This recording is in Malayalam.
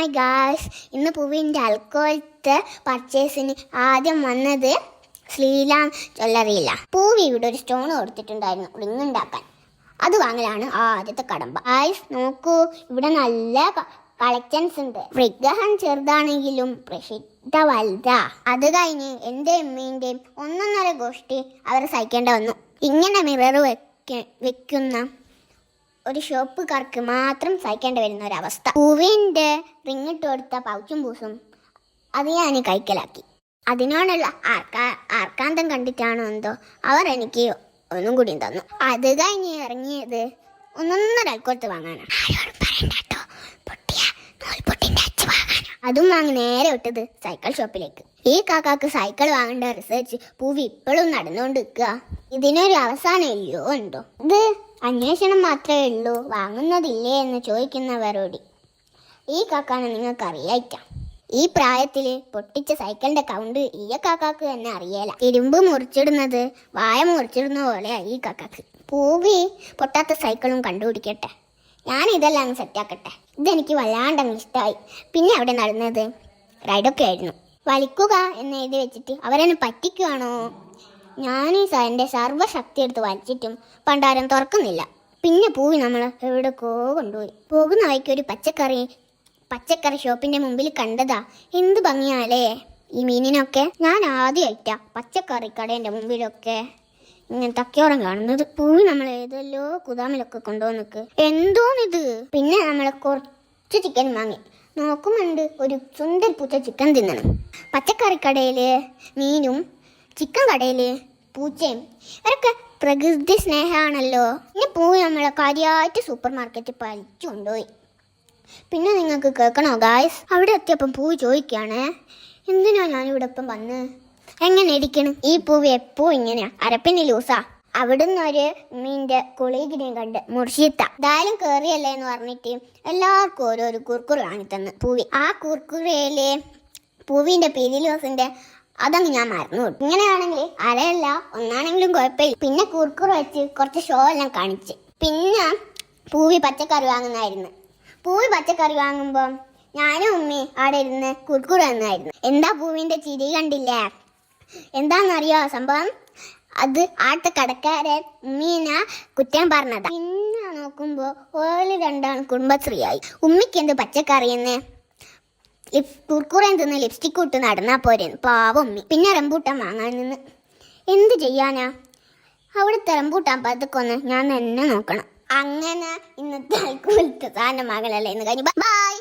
മൈ ഗായ്സ്, ഇന്ന് പൂവിൻ്റെ അൽക്കോളത്തെ പർച്ചേസിന് ആദ്യം വന്നത് ശ്രീലാം ജ്വല്ലറിയില്ല. പൂവി ഇവിടെ ഒരു സ്റ്റോൺ കൊടുത്തിട്ടുണ്ടായിരുന്നു റിങ് ഉണ്ടാക്കാൻ. അത് വാങ്ങലാണ് ആദ്യത്തെ കടമ്പ. ഗായ്സ് നോക്കൂ, ഇവിടെ നല്ല കളക്ഷൻസ് ഉണ്ട്. വിഗ്രഹം ചെറുതാണെങ്കിലും പ്രസിദ്ധ വലുതാ. അത് കഴിഞ്ഞ് എൻ്റെ അമ്മേൻ്റെയും ഒന്നൊന്നര ഗോഷ്ടി അവർ സഹിക്കേണ്ട വന്നു. ഇങ്ങനെ മിറർ വെക്കുന്ന ഒരു ഷോപ്പുകാർക്ക് മാത്രം സഹിക്കേണ്ടി വരുന്ന ഒരവസ്ഥ. പൂവിൻ്റെ റിങ്ങിട്ട് കൊടുത്ത പൗച്ചും പൂസും അത് ഞാൻ കൈക്കലാക്കി. അതിനോടുള്ള ആർക്കാന്തം കണ്ടിട്ടാണോ എന്തോ അവർ എനിക്ക് ഒന്നും കൂടി തന്നു. അത് കഴിഞ്ഞ് ഇറങ്ങിയത് ഒന്നൊന്നര അൽക്കോലത്ത് വാങ്ങാനാണ്. അതും വാങ്ങി നേരെ വിട്ടത് സൈക്കിൾ ഷോപ്പിലേക്ക്. ഈ കാക്കാക്ക് സൈക്കിൾ വാങ്ങേണ്ട റിസർച്ച് പൂവി ഇപ്പോഴും നടന്നുകൊണ്ട് നിൽക്കുക. ഇതിനൊരു അവസാനം ഇല്ലയോ എന്തോ. ഇത് അന്വേഷണം മാത്രമേ ഉള്ളൂ, വാങ്ങുന്നതില്ലേ എന്ന് ചോദിക്കുന്നവരോട് ഈ കാക്കാനെ നിങ്ങൾക്ക് അറിയായിട്ടാ. ഈ പ്രായത്തിൽ പൊട്ടിച്ച സൈക്കിളിന്റെ കൗണ്ട് ഈ കാക്കാക്ക് തന്നെ അറിയല. ഇരുമ്പ് മുറിച്ചിടുന്നത് വായ മുറിച്ചിടുന്ന പോലെയാ ഈ കാക്കാക്ക്. പൂവി പൊട്ടാത്ത സൈക്കിളും കണ്ടുപിടിക്കട്ടെ. ഞാൻ ഇതെല്ലാം സെറ്റാക്കട്ടെ. ഇതെനിക്ക് വല്ലാണ്ടങ്ങ് ഇഷ്ടമായി. പിന്നെ അവിടെ നടന്നത് റൈഡൊക്കെ ആയിരുന്നു. വലിക്കുക എന്ന് എഴുതി വെച്ചിട്ട് അവരെന്നെ പറ്റിക്കുകയാണോ? ഞാൻ എൻ്റെ സർവ്വശക്തി എടുത്ത് വലിച്ചിട്ടും പണ്ടാരം തുറക്കുന്നില്ല. പിന്നെ പൂവി നമ്മൾ എവിടെക്കോ കൊണ്ടുപോയി. പോകുന്ന വഴിക്ക് ഒരു പച്ചക്കറി ഷോപ്പിന്റെ മുമ്പിൽ കണ്ടതാ. എന്ത് ഭംഗിയാലേ ഈ മീനിനൊക്കെ. ഞാൻ ആദ്യമായിട്ടാ പച്ചക്കറി കടേൻ്റെ മുമ്പിലൊക്കെ ഇങ്ങനത്തൊക്കെയോളം കാണുന്നത്. പൂവി നമ്മൾ ഏതല്ലോ കുതാമിലൊക്കെ കൊണ്ടുവന്നിക്ക്. എന്തോന്നിത്. പിന്നെ നമ്മൾ കുറച്ച് ചിക്കൻ വാങ്ങി. നോക്കുന്നുണ്ട് ഒരു സുന്ദര പൂച്ച ചിക്കൻ തിന്നണം. പച്ചക്കറി കടയില് മീനും ചിക്കൻ കടയില് പൂച്ചയും ഇവരൊക്കെ പ്രകൃതി സ്നേഹമാണല്ലോ. പിന്നെ പൂവി നമ്മളെ കാര്യമായിട്ട് സൂപ്പർ മാർക്കറ്റിൽ പലിച്ചു കൊണ്ടുപോയി. പിന്നെ നിങ്ങൾക്ക് കേൾക്കണോ ഗായ്സ്? അവിടെ എത്തിയപ്പം പൂവി ചോദിക്കുകയാണ്, എന്തിനാ ഞാനിവിടെ ഇപ്പം വന്ന് എങ്ങനെ ഇരിക്കണം? ഈ പൂവി എപ്പോ ഇങ്ങനെയാ, അരപ്പിന് ലൂസാ. അവിടുന്ന് ഒരു മീൻ്റെ കുളീകിനെയും കണ്ട് മുർഷിത്ത എന്തായാലും കയറിയല്ലേ എന്ന് പറഞ്ഞിട്ട് എല്ലാവർക്കും ഓരോരു കുർക്കുറി വാങ്ങി തന്നു പൂവി. ആ കുർക്കുറിയില് പൂവിൻ്റെ പിരിലോസിന്റെ അതങ്ങ് ഞാൻ മറന്നു. ഇങ്ങനെയാണെങ്കിൽ അരയല്ല ഒന്നാണെങ്കിലും കുഴപ്പമില്ല. പിന്നെ കുർക്കുറി വെച്ച് കുറച്ച് ഷോ എല്ലാം കാണിച്ച്. പിന്നെ പൂവി പച്ചക്കറി വാങ്ങുന്നായിരുന്നു. പൂവി പച്ചക്കറി വാങ്ങുമ്പോൾ ഞാനും ഉമ്മി അവിടെ ഇരുന്ന് കുർക്കുറി തന്നായിരുന്നു. എന്താ പൂവിൻ്റെ ചിരി കണ്ടില്ലേ? എന്താണെന്നറിയോ സംഭവം? അത് ആട്ട കടക്കാരൻ ഉമ്മീനെ കുറ്റം പറഞ്ഞതാ. പിന്നെ നോക്കുമ്പോൾ ഓല് രണ്ടാണ് കുടുംബശ്രീയായി. ഉമ്മിക്ക് എന്ത് പച്ചക്കറിയെന്ന് കുർക്കുറേൻ തിന്ന് ലിപ്സ്റ്റിക് ഇട്ട് നടന്നാ പോരെന്ന് പാവം ഉമ്മി. പിന്നെ റംബൂട്ടാൻ വാങ്ങാൻ നിന്ന്. എന്ത് ചെയ്യാനാ, അവിടുത്തെ റംബൂട്ടാൻ പതുക്കൊന്ന് ഞാൻ തന്നെ നോക്കണം. അങ്ങനെ ഇന്നത്തെ സാധനം മകളല്ലേ എന്ന് കഴിഞ്ഞു. ബൈ.